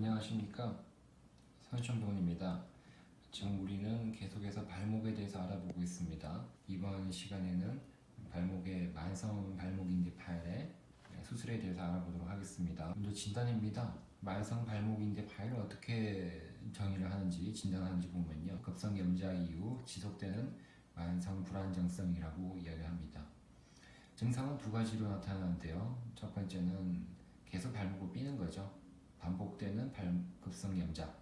안녕하십니까, 선천병원입니다. 지금 우리는 계속해서 발목에 대해서 알아보고 있습니다. 이번 시간에는 발목의 만성 발목인대 파열의 수술에 대해서 알아보도록 하겠습니다. 먼저 진단입니다. 만성 발목인대 파열을 어떻게 정의를 하는지, 진단하는지 보면요, 급성염자 이후 지속되는 만성 불안정성이라고 이야기합니다. 증상은 두 가지로 나타나는데요. 첫 번째는 계속 발목을 삐는 거죠. 반복되는 급성염자,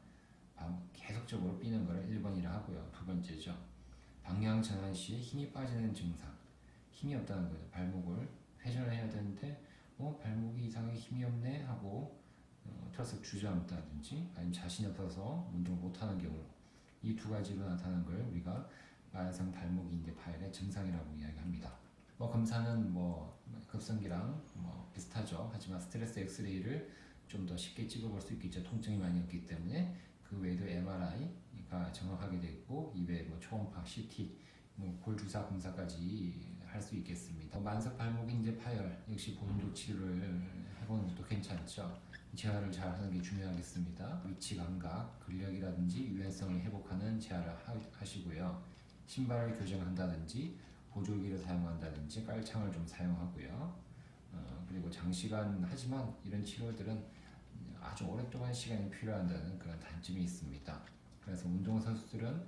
계속적으로 삐는 것을 1번이라 하고요. 두 번째죠, 방향 전환 시에 힘이 빠지는 증상. 힘이 없다는 거죠. 발목을 회전을 해야 되는데 발목이 이상하게 힘이 없네 하고 틀어서 주저앉다든지 아니면 자신이 없어서 운동을 못하는 경우, 이 두 가지로 나타나는 걸 우리가 만성 발목인대 파열의 증상이라고 이야기합니다. 검사는 급성기랑 비슷하죠. 하지만 스트레스 엑스레이를 좀 더 쉽게 찍어볼 수 있겠죠. 통증이 많이 없기 때문에. 그 외에도 MRI가 정확하게 되고, 이외에 초음파, CT, 골 주사 검사까지 할 수 있겠습니다. 만성 발목인대 파열 역시 보온도 치료를 해보는 것도 괜찮죠. 재활을 잘 하는 게 중요하겠습니다. 위치 감각, 근력이라든지 유연성을 회복하는 재활을 하시고요. 신발을 교정한다든지 보조기를 사용한다든지 깔창을 좀 사용하고요. 그리고 장시간 하지만 이런 치료들은 아주 오랫동안 시간이 필요한다는 그런 단점이 있습니다. 그래서 운동선수들은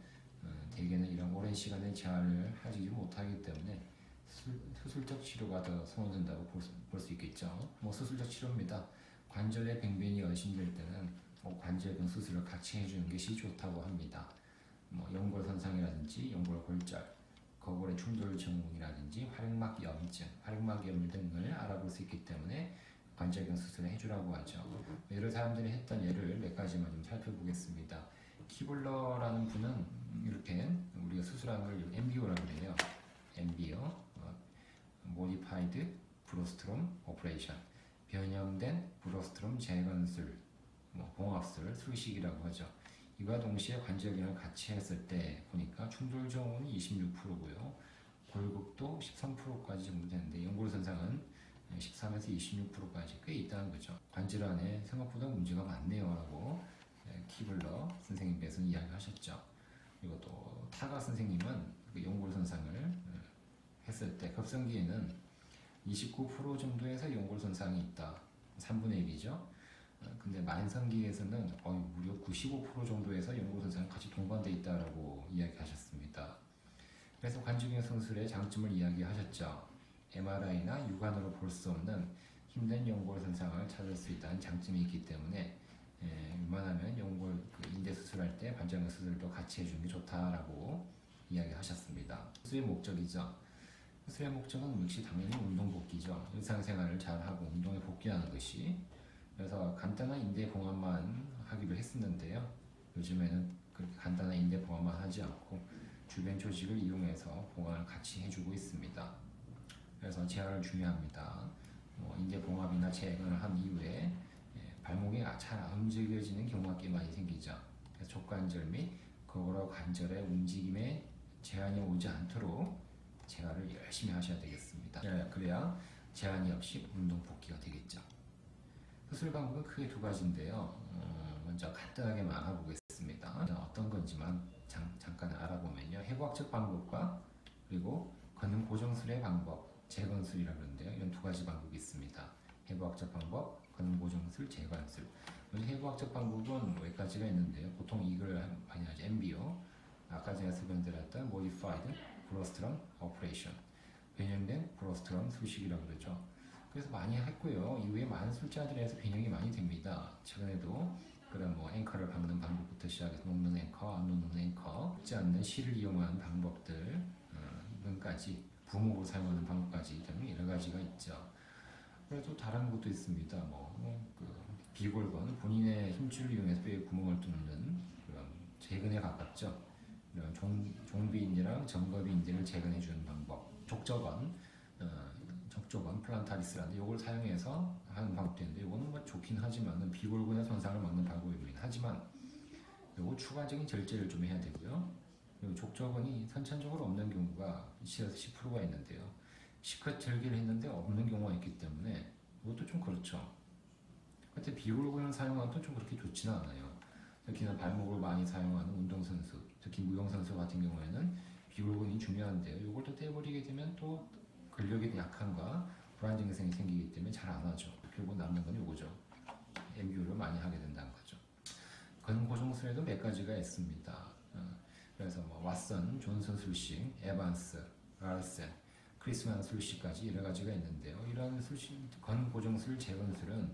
대개는 이런 오랜 시간의 재활을 하지 못하기 때문에 수술적 치료가 더 선호된다고 볼 수 있겠죠. 수술적 치료입니다. 관절의 병변이 의심될 때는 관절병 수술을 같이 해주는 것이 좋다고 합니다. 연골 손상이라든지 연골 골절, 거골의 충돌 증후군이라든지 활액막염증, 활액막염 등을 알아볼 수 있기 때문에 관절경 수술을 해주라고 하죠. 여러 사람들이 했던 예를 몇 가지만 좀 살펴보겠습니다. 키블러라는 분은 이렇게 우리가 수술한 걸 MBO라고 해요. MBO, Modified Brostrom Operation, 변형된 브로스트롬 재건술, 봉합술, 술식이라고 하죠. 이와 동시에 관절경을 같이 했을 때 보니까 충돌 증후군이 26%고요. 골극도 13%까지 정도 되는데 연골 손상은 13에서 26%까지 꽤 있다는 거죠. 관절 안에 생각보다 문제가 많네요 라고 키블러 선생님께서는 이야기하셨죠. 그리고 또 타가 선생님은 연골 손상을 했을 때 급성기에는 29% 정도에서 연골 손상이 있다. 3분의 1이죠. 근데 만성기에서는 무려 95% 정도에서 연골 손상이 같이 동반되어 있다라고 이야기하셨습니다. 그래서 관절경 수술의 장점을 이야기하셨죠. MRI나 육안으로 볼 수 없는 힘든 연골 손상을 찾을 수 있다는 장점이 있기 때문에 웬만하면 연골 인대 수술할 때 관절경 수술도 같이 해주는 게 좋다라고 이야기하셨습니다. 수술의 목적이죠. 수술의 목적은 역시 당연히 운동 복귀죠. 일상생활을 잘하고 운동에 복귀하는 것이. 그래서 간단한 인대 봉합만 하기로 했었는데요. 요즘에는 그렇게 간단한 인대 봉합만 하지 않고 주변 조직을 이용해서 봉합을 같이 해주고 있습니다. 그래서 재활을 중요합니다. 인대 봉합이나 재건을 한 이후에 발목이 잘 안 움직여지는 경우가 꽤 많이 생기죠. 그래서 족관절 및 거울어 관절의 움직임에 제한이 오지 않도록 재활을 열심히 하셔야 되겠습니다. 그래야 제한이 없이 운동 복귀가 되겠죠. 수술 방법은 크게 두 가지인데요. 먼저 간단하게만 알아보겠습니다. 어떤 건지만 잠깐 알아보면요. 해부학적 방법과 그리고 걷는 고정술의 방법, 재건술이라고 하는데요. 이런 두 가지 방법이 있습니다. 해부학적 방법, 걷는 고정술, 재건술. 해부학적 방법은 몇 가지가 있는데요. 보통 이걸 많이 하죠. MBO, 아까 제가 설명드렸던 Modified Brostrom Operation, 변형된 브로스트롬 수식이라고 그러죠. 그래서 많이 했고요. 이후에 많은 술자들에서 변형이 많이 됩니다. 최근에도 그런 앵커를 박는 방법부터 시작해서 녹는 앵커, 안 녹는 앵커, 먹지 않는 실을 이용한 방법들 등까지, 부목으로 사용하는 방법까지 등 여러 가지가 있죠. 그래도 다른 것도 있습니다. 비골건, 본인의 힘줄을 이용해서 뼈에 구멍을 뚫는 그런 재건에 가깝죠. 이런 종비인대랑 정거비인대를 재건해주는 방법, 족저건, 플란타리스라는데 이걸 사용해서 하는 방법도 있는데 이거는 좋긴 하지만 비골근의 손상을 막는 방법입니다. 하지만 이거 추가적인 절제를 좀 해야 되고요. 그리고 족저근이 선천적으로 없는 경우가 7에서 10%가 있는데요. 실컷 절개를 했는데 없는 경우가 있기 때문에 이것도 좀 그렇죠. 그때 비골근을 사용하는 건 좀 그렇게 좋지는 않아요. 특히나 발목을 많이 사용하는 운동선수, 특히 무용선수 같은 경우에는 비골근이 중요한데요. 이걸 또 떼버리게 되면 또 근력의 약함과 불안 증상이 생기기 때문에 잘 안 하죠. 결국 남는 건 이거죠. MBO를 많이 하게 된다는 거죠. 근고정술에도 몇 가지가 있습니다. 그래서 뭐 왓슨, 존슨 술식, 에반스, 라르센, 크리스만 술식까지 여러 가지가 있는데요. 이런 술식, 근고정술, 재건술은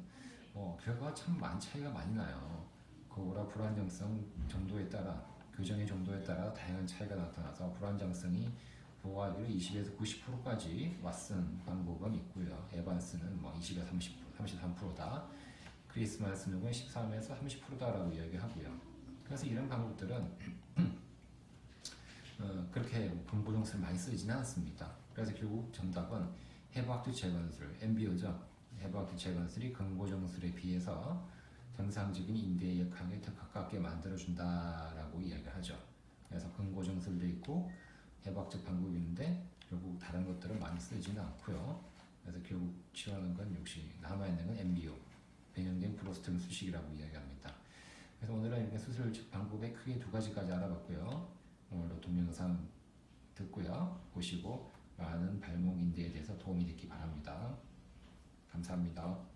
결과가 참 차이가 많이 나요. 거울과 불안정성 정도에 따라, 교정의 정도에 따라 다양한 차이가 나타나서 불안정성이 보호하기로 20에서 90%까지 왓슨 방법은 있고요. 에반스는 뭐 20에서 30%, 33%다. 크리스마스는 13에서 30%다라고 이야기하고요. 그래서 이런 방법들은 그렇게 근고정술을 많이 쓰지는 않습니다. 그래서 결국 정답은 해부학적 재건술, MBO죠. 해부학적 재건술이 근고정술에 비해서 정상적인 인대의 역학에 더 가깝게 만들어준다라고 이야기를 하죠. 그래서 근고정술도 있고 해부학적 방법인데 결국 다른 것들은 많이 쓰지는 않고요. 그래서 결국 치료하는 건 역시 남아있는 건 MBO, 변형된 브로스트링 수식이라고 이야기합니다. 그래서 오늘은 이렇게 수술 방법의 크게 두 가지까지 알아봤고요. 오늘도 동영상 듣고요. 보시고 많은 발목 인대에 대해서 도움이 됐기 바랍니다. 감사합니다.